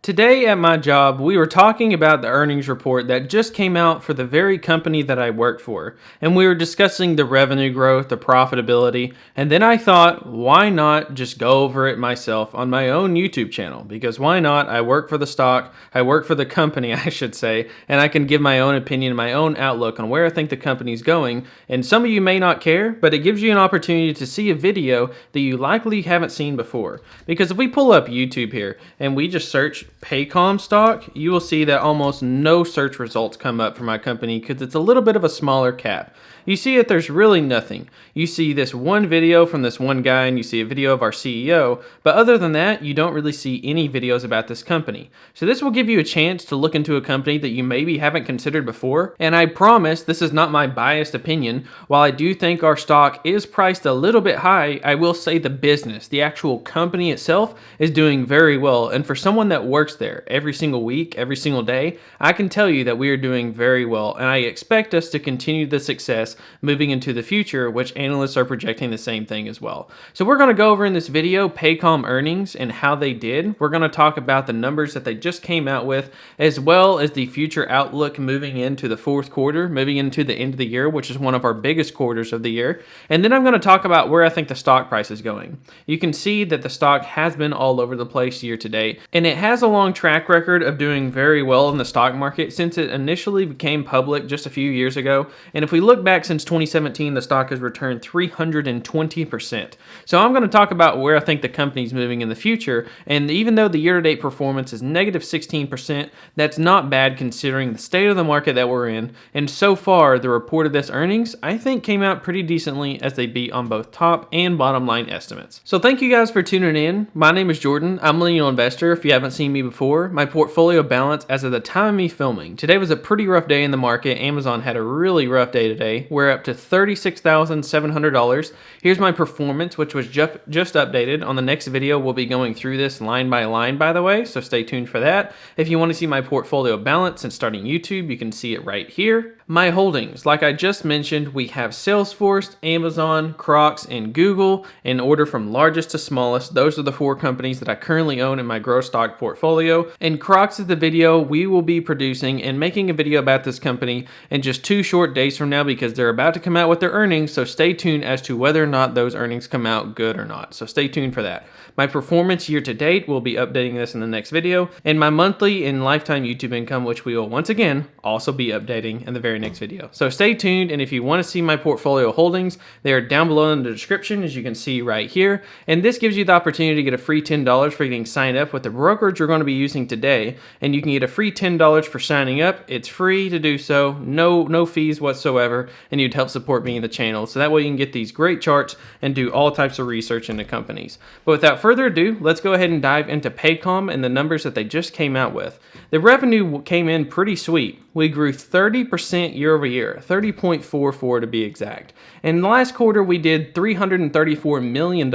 Today at my job, we were talking about the earnings report that just came out for the very company that I work for, and we were discussing the revenue growth, the profitability, and then I thought, why not just go over it myself on my own YouTube channel? Because why not? I work for the stock, I work for the company, I should say, and I can give my own opinion, my own outlook on where I think the company's going, and some of you may not care, but it gives you an opportunity to see a video that you likely haven't seen before. Because if we pull up YouTube here, and we just search Paycom stock, you will see that almost no search results come up for my company because it's a little bit of a smaller cap. You see that there's really nothing. You see this one video from this one guy and you see a video of our CEO, but other than that, you don't really see any videos about this company. So this will give you a chance to look into a company that you maybe haven't considered before, and I promise this is not my biased opinion. While I do think our stock is priced a little bit high, I will say the business, the actual company itself, is doing very well, and for someone that works there every single week, every single day, I can tell you that we are doing very well, and I expect us to continue the success moving into the future, which analysts are projecting the same thing as well. So we're going to go over in this video Paycom earnings and how they did. We're going to talk about the numbers that they just came out with, as well as the future outlook moving into the fourth quarter, moving into the end of the year, which is one of our biggest quarters of the year. And then I'm going to talk about where I think the stock price is going. You can see that the stock has been all over the place year to date, and it has a long track record of doing very well in the stock market since it initially became public just a few years ago. And if we look back since 2017, the stock has returned 320%. So I'm going to talk about where I think the company's moving in the future. And even though the year-to-date performance is negative 16%, that's not bad considering the state of the market that we're in. And so far, the report of this earnings, I think, came out pretty decently as they beat on both top and bottom line estimates. So thank you guys for tuning in. My name is Jordan. I'm a millennial investor. If you haven't seen me before, my portfolio balance as of the time of me filming. Today was a pretty rough day in the market. Amazon had a really rough day today. We're up to $36,700. Here's my performance, which was just updated. On the next video, we'll be going through this line by line, by the way, so stay tuned for that. If you want to see my portfolio balance and starting YouTube, you can see it right here. My holdings, like I just mentioned, we have Salesforce, Amazon, Crocs, and Google in order from largest to smallest. Those are the four companies that I currently own in my growth stock portfolio. And Crocs is the video we will be producing and making a video about this company in just 2 short days from now because they're about to come out with their earnings, so stay tuned as to whether or not those earnings come out good or not. So stay tuned for that. My performance year to date, we'll be updating this in the next video, and my monthly and lifetime YouTube income, which we will once again also be updating in the very next video. So stay tuned, and if you want to see my portfolio holdings, they are down below in the description, as you can see right here. And this gives you the opportunity to get a free $10 for getting signed up with the brokerage we're going to be using today, and you can get a free $10 for signing up. It's free to do so, no fees whatsoever, and you'd help support me in the channel. So that way you can get these great charts and do all types of research into companies. But without further ado, let's go ahead and dive into Paycom and the numbers that they just came out with. The revenue came in pretty sweet. We grew 30% year over year, 30.44 to be exact. And last quarter, we did $334 million.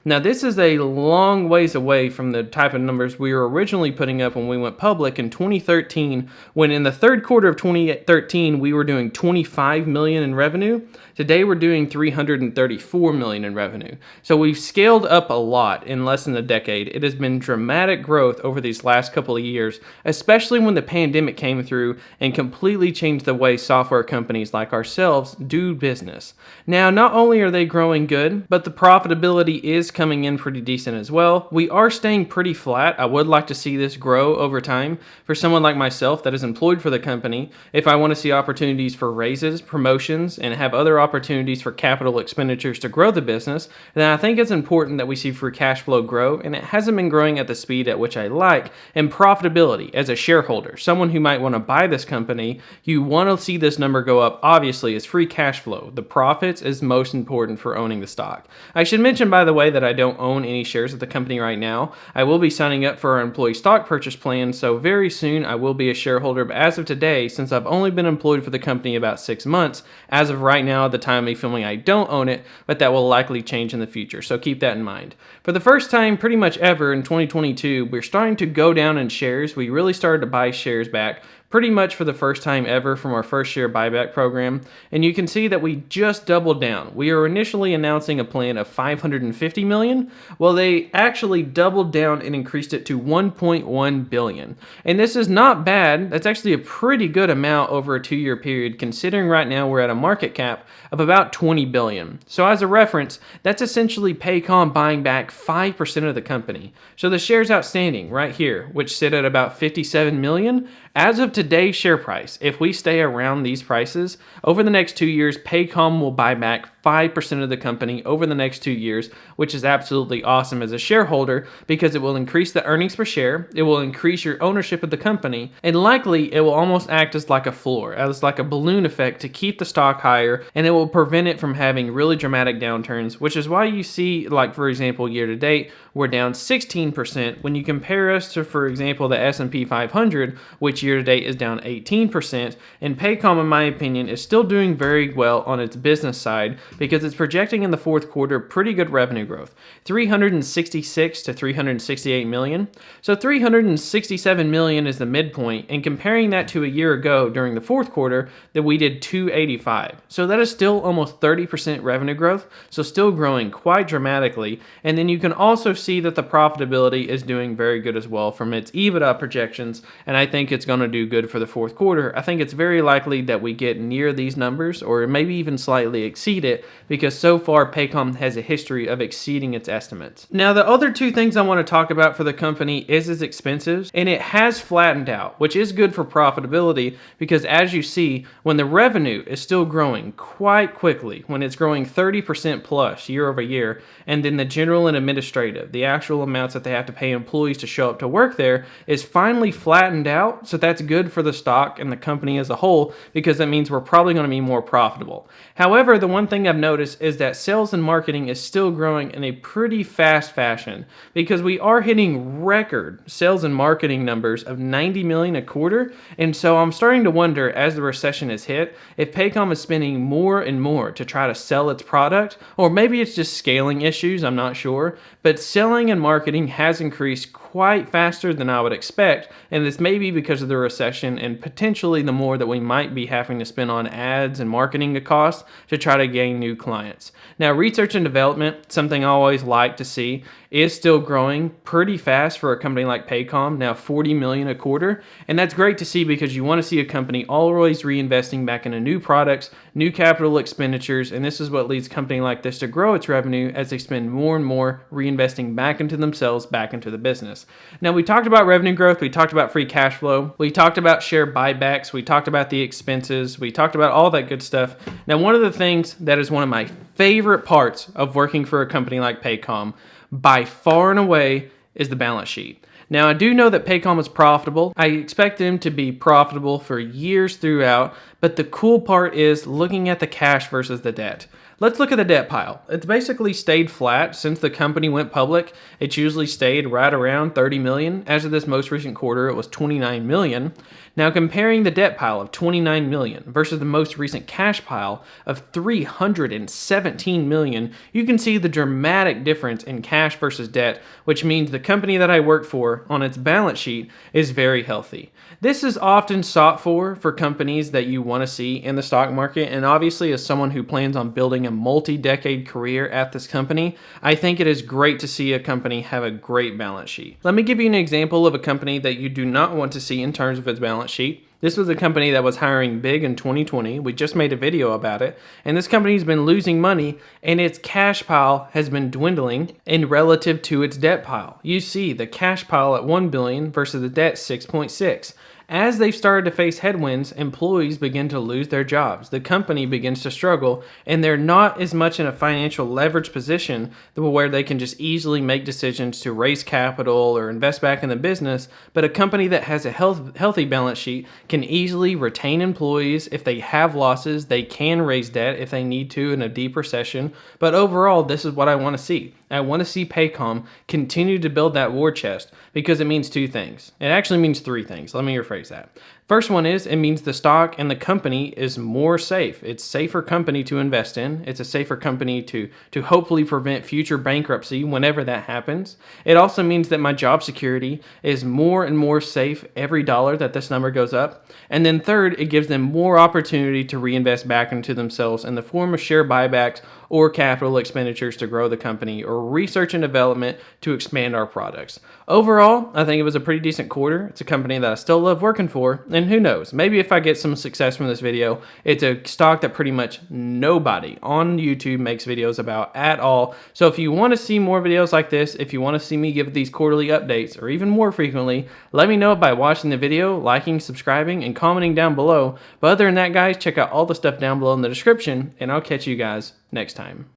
Now, this is a long ways away from the type of numbers we were originally putting up when we went public in 2013, when in the third quarter of 2013, we were doing $25 million in revenue. Today, we're doing $334 million in revenue. So we've scaled up a lot in less than a decade. It has been dramatic growth over these last couple of years, especially when the pandemic came through and completely changed the way software companies like ourselves do business. Now, not only are they growing good, but the profitability is coming in pretty decent as well. We are staying pretty flat. I would like to see this grow over time. For someone like myself that is employed for the company, if I want to see opportunities for raises, promotions, and have other opportunities for capital expenditures to grow the business, then I think it's important that we see free cash flow grow, and it hasn't been growing at the speed at which I like. And profitability, as a shareholder, someone who might want to buy this company, you want to see this number go up, obviously, as free cash flow. The profits is most important for owning the stock. I should mention, by the way, that I don't own any shares of the company right now. I will be signing up for our employee stock purchase plan, so very soon I will be a shareholder, but as of today, since I've only been employed for the company about 6 months, as of right now, at the time of me filming, I don't own it, but that will likely change in the future, so keep that in mind. For the first time pretty much ever in 2022, we're starting to go down in shares. We really started to buy shares back pretty much for the first time ever from our first share buyback program. And you can see that we just doubled down. We were initially announcing a plan of $550 million. Well, they actually doubled down and increased it to $1.1 billion. And this is not bad. That's actually a pretty good amount over a 2-year period, considering right now we're at a market cap of about $20 billion. So as a reference, that's essentially Paycom buying back 5% of the company. So the shares outstanding right here, which sit at about 57 million, as of today's share price, if we stay around these prices, over the next 2 years, Paycom will buy back 5% of the company over the next 2 years, which is absolutely awesome as a shareholder because it will increase the earnings per share, it will increase your ownership of the company, and likely it will almost act as like a floor, as like a balloon effect to keep the stock higher, and it will prevent it from having really dramatic downturns, which is why you see, like for example, year to date, we're down 16% when you compare us to, for example, the S&P 500, which year to date is down 18%, and Paycom, in my opinion, is still doing very well on its business side because it's projecting in the fourth quarter pretty good revenue growth, 366 to 368 million. So 367 million is the midpoint, and comparing that to a year ago during the fourth quarter that we did 285. So that is still almost 30% revenue growth, so still growing quite dramatically. And then you can also see that the profitability is doing very good as well from its EBITDA projections, and I think it's going to do good for the fourth quarter. I think it's very likely that we get near these numbers or maybe even slightly exceed it because so far Paycom has a history of exceeding its estimates. Now the other two things I want to talk about for the company is its expenses, and it has flattened out, which is good for profitability because as you see, when the revenue is still growing quite quickly, when it's growing 30% plus year over year, and then the general and administrative, the actual amounts that they have to pay employees to show up to work there is finally flattened out. So that's good for the stock and the company as a whole because that means we're probably going to be more profitable. However, the one thing I've noticed is that sales and marketing is still growing in a pretty fast fashion because we are hitting record sales and marketing numbers of 90 million a quarter. And so I'm starting to wonder as the recession has hit if Paycom is spending more and more to try to sell its product, or maybe it's just scaling issues, I'm not sure. But selling and marketing has increased quite faster than I would expect, and this may be because of the recession and potentially the more that we might be having to spend on ads and marketing costs to try to gain new clients. Now, research and development, something I always like to see, is still growing pretty fast for a company like Paycom, now 40 million a quarter, and that's great to see because you want to see a company always reinvesting back into new products, new capital expenditures, and this is what leads a company like this to grow its revenue as they spend more and more reinvesting back into themselves, back into the business. Now, we talked about revenue growth, we talked about free cash flow, we talked about share buybacks, we talked about the expenses, we talked about all that good stuff. Now, one of the things that is one of my favorite parts of working for a company like Paycom, by far and away, is the balance sheet. Now, I do know that Paycom is profitable. I expect them to be profitable for years throughout, but the cool part is looking at the cash versus the debt. Let's look at the debt pile. It's basically stayed flat since the company went public. It's usually stayed right around 30 million. As of this most recent quarter, it was 29 million. Now, comparing the debt pile of 29 million versus the most recent cash pile of 317 million, you can see the dramatic difference in cash versus debt, which means the company that I work for on its balance sheet is very healthy. This is often sought for companies that you want to see in the stock market, and obviously as someone who plans on building a multi-decade career at this company, I think it is great to see a company have a great balance sheet. Let me give you an example of a company that you do not want to see in terms of its balance sheet. This was a company that was hiring big in 2020. We just made a video about it. And this company's been losing money and its cash pile has been dwindling in relative to its debt pile. You see the cash pile at 1 billion versus the debt 6.6. As they've started to face headwinds, employees begin to lose their jobs. The company begins to struggle, and they're not as much in a financial leverage position where they can just easily make decisions to raise capital or invest back in the business. But a company that has a healthy balance sheet can easily retain employees. If they have losses, they can raise debt if they need to in a deep recession. But overall, this is what I want to see. I want to see Paycom continue to build that war chest because it means two things. It actually means three things. Let me rephrase that. First one is it means the stock and the company is more safe. It's a safer company to invest in. It's a safer company to hopefully prevent future bankruptcy whenever that happens. It also means that my job security is more and more safe every dollar that this number goes up. And then third, it gives them more opportunity to reinvest back into themselves in the form of share buybacks or capital expenditures to grow the company or research and development to expand our products. Overall, I think it was a pretty decent quarter. It's a company that I still love working for, and who knows, maybe if I get some success from this video, it's a stock that pretty much nobody on YouTube makes videos about at all. So if you want to see more videos like this, if you want to see me give these quarterly updates or even more frequently, let me know by watching the video, liking, subscribing, and commenting down below. But other than that, guys, check out all the stuff down below in the description, and I'll catch you guys next time.